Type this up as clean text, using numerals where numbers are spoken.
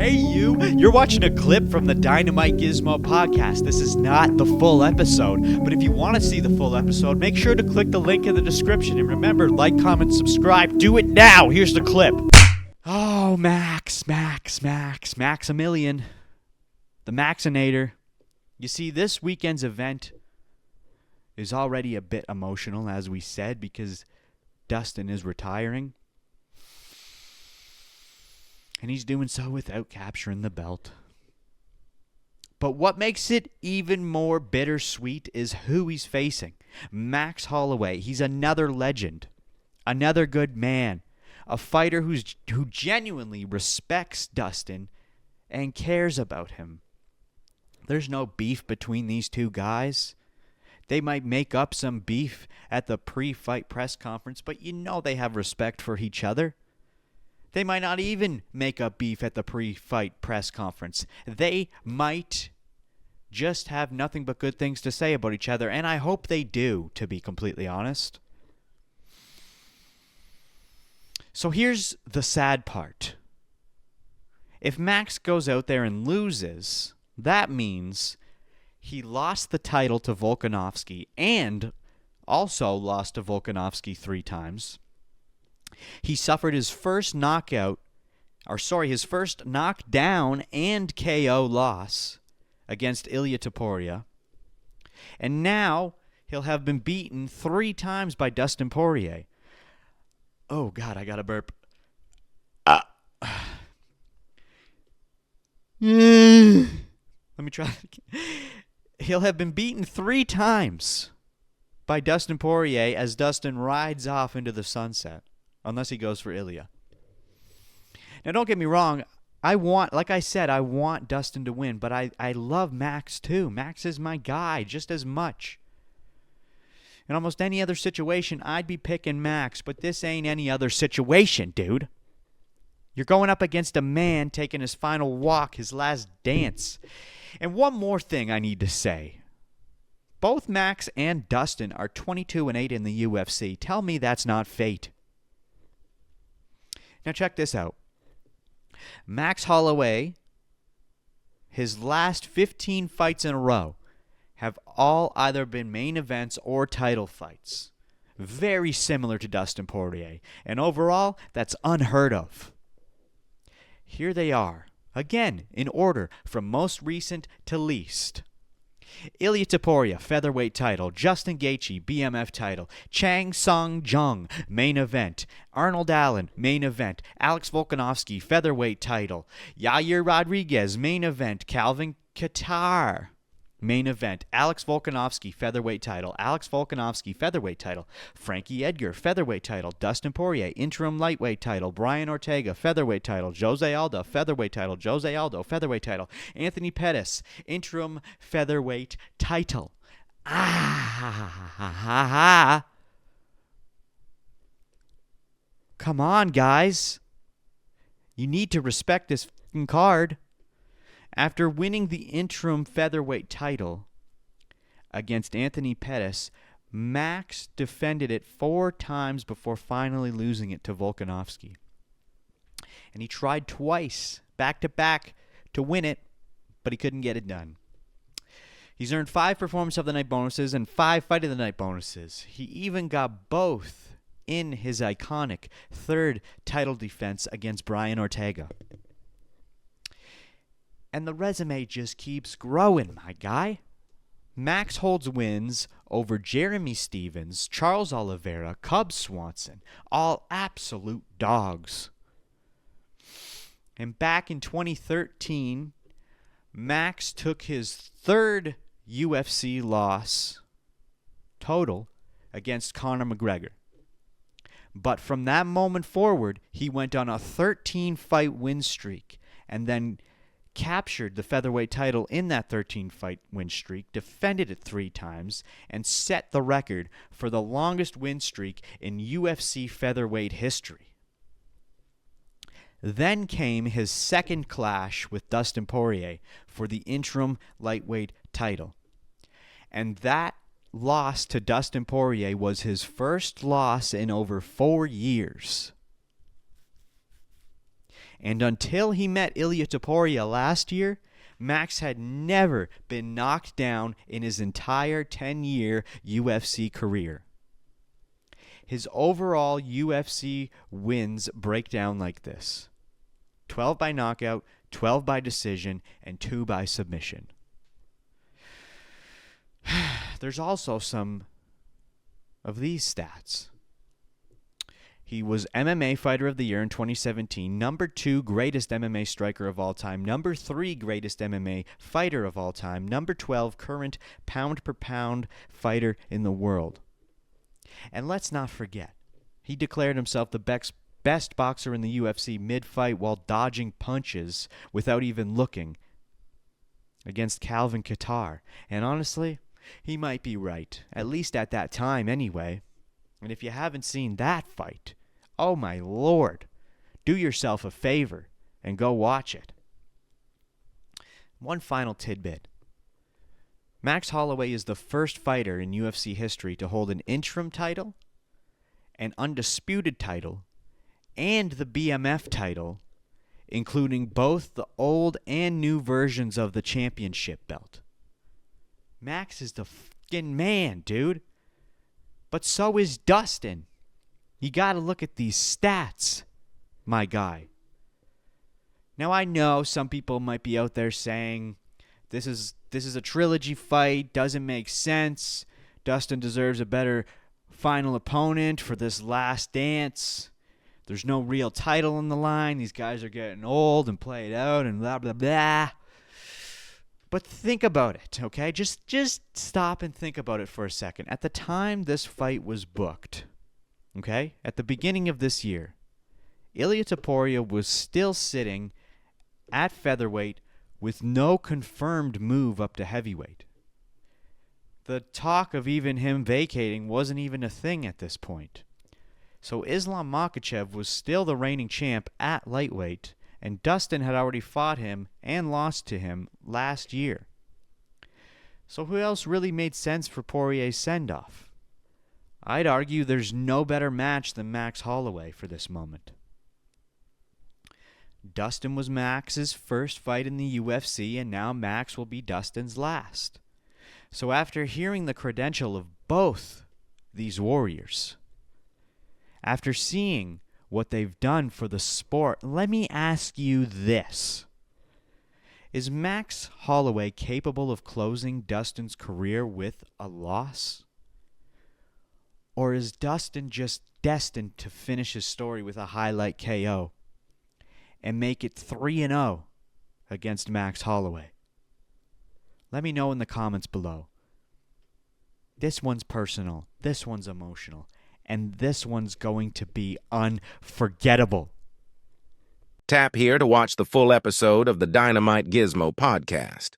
Hey you're watching a clip from the DynamiteGizmo Podcast. This is not the full episode, but if you want to see the full episode, make sure to click the link in the description. And remember, like, comment, subscribe. Do it now. Here's the clip. Oh, Maximilian. The Maxinator. You see, this weekend's event is already a bit emotional, as we said, because Dustin is retiring. And he's doing so without capturing the belt. But what makes it even more bittersweet is who he's facing. Max Holloway. He's another legend. Another good man. A fighter who genuinely respects Dustin and cares about him. There's no beef between these two guys. They might make up some beef at the pre-fight press conference, but you know they have respect for each other. They might not even make up beef at the pre-fight press conference. They might just have nothing but good things to say about each other, and I hope they do, to be completely honest. So here's the sad part. If Max goes out there and loses, that means he lost the title to Volkanovski and also lost to Volkanovski 3 times. He suffered his first knockdown and KO loss against Ilia Topuria. And now he'll have been beaten 3 times by Dustin Poirier. Oh, God, I got to burp. Let me try. He'll have been beaten 3 times by Dustin Poirier as Dustin rides off into the sunset. Unless he goes for Ilia. Now, don't get me wrong. Like I said, I want Dustin to win, but I love Max too. Max is my guy just as much. In almost any other situation, I'd be picking Max, but this ain't any other situation, dude. You're going up against a man taking his final walk, his last dance. And one more thing I need to say. Both Max and Dustin are 22-8 in the UFC. Tell me that's not fate. Now check this out. Max Holloway, his last 15 fights in a row have all either been main events or title fights. Very similar to Dustin Poirier. And overall, that's unheard of. Here they are. Again, in order from most recent to least. Ilia Topuria, featherweight title. Justin Gaethje, BMF title. Chang Sung Jung, main event. Arnold Allen, main event. Alex Volkanovski, featherweight title. Yair Rodriguez, main event. Calvin Kattar, main event. Alex Volkanovski, featherweight title. Alex Volkanovski, featherweight title. Frankie Edgar, featherweight title. Dustin Poirier, interim lightweight title. Brian Ortega, featherweight title. Jose Aldo, featherweight title. Jose Aldo, featherweight title. Anthony Pettis, interim featherweight title. Come on, guys. You need to respect this fucking card. After winning the interim featherweight title against Anthony Pettis, Max defended it 4 times before finally losing it to Volkanovski. And he tried twice, back-to-back, to win it, but he couldn't get it done. He's earned 5 Performance of the Night bonuses and 5 Fight of the Night bonuses. He even got both in his iconic 3rd title defense against Brian Ortega. And the resume just keeps growing, my guy. Max holds wins over Jeremy Stevens, Charles Oliveira, Cub Swanson, all absolute dogs. And back in 2013, Max took his 3rd UFC loss total against Conor McGregor. But from that moment forward, he went on a 13-fight win streak and then captured the featherweight title in that 13-fight win streak, defended it 3 times, and set the record for the longest win streak in UFC featherweight history. Then came his 2nd clash with Dustin Poirier for the interim lightweight title. And that loss to Dustin Poirier was his first loss in over 4 years. And until he met Ilia Topuria last year, Max had never been knocked down in his entire 10-year UFC career. His overall UFC wins break down like this: 12 by knockout, 12 by decision, and 2 by submission. There's also some of these stats. He was MMA Fighter of the Year in 2017, number 2 greatest MMA striker of all time, number 3 greatest MMA fighter of all time, number 12 current pound-per-pound fighter in the world. And let's not forget, he declared himself the best boxer in the UFC mid-fight while dodging punches without even looking against Calvin Kattar. And honestly, he might be right, at least at that time anyway. And if you haven't seen that fight, oh my Lord, do yourself a favor and go watch it. One final tidbit. Max Holloway is the first fighter in UFC history to hold an interim title, an undisputed title, and the BMF title, including both the old and new versions of the championship belt. Max is the fucking man, dude. But so is Dustin. You got to look at these stats, my guy. Now, I know some people might be out there saying this is a trilogy fight, doesn't make sense. Dustin deserves a better final opponent for this last dance. There's no real title on the line. These guys are getting old and played out and blah, blah, blah. But think about it, okay? Just stop and think about it for a second. At the time this fight was booked, okay, at the beginning of this year, Ilia Topuria was still sitting at featherweight with no confirmed move up to heavyweight. The talk of even him vacating wasn't even a thing at this point. So Islam Makhachev was still the reigning champ at lightweight, and Dustin had already fought him and lost to him last year. So who else really made sense for Poirier's send-off? I'd argue there's no better match than Max Holloway for this moment. Dustin was Max's first fight in the UFC, and now Max will be Dustin's last. So after hearing the credential of both these warriors, after seeing what they've done for the sport, let me ask you this. Is Max Holloway capable of closing Dustin's career with a loss? Or is Dustin just destined to finish his story with a highlight KO and make it 3-0 against Max Holloway? Let me know in the comments below. This one's personal, this one's emotional, and this one's going to be unforgettable. Tap here to watch the full episode of the Dynamite Gizmo Podcast.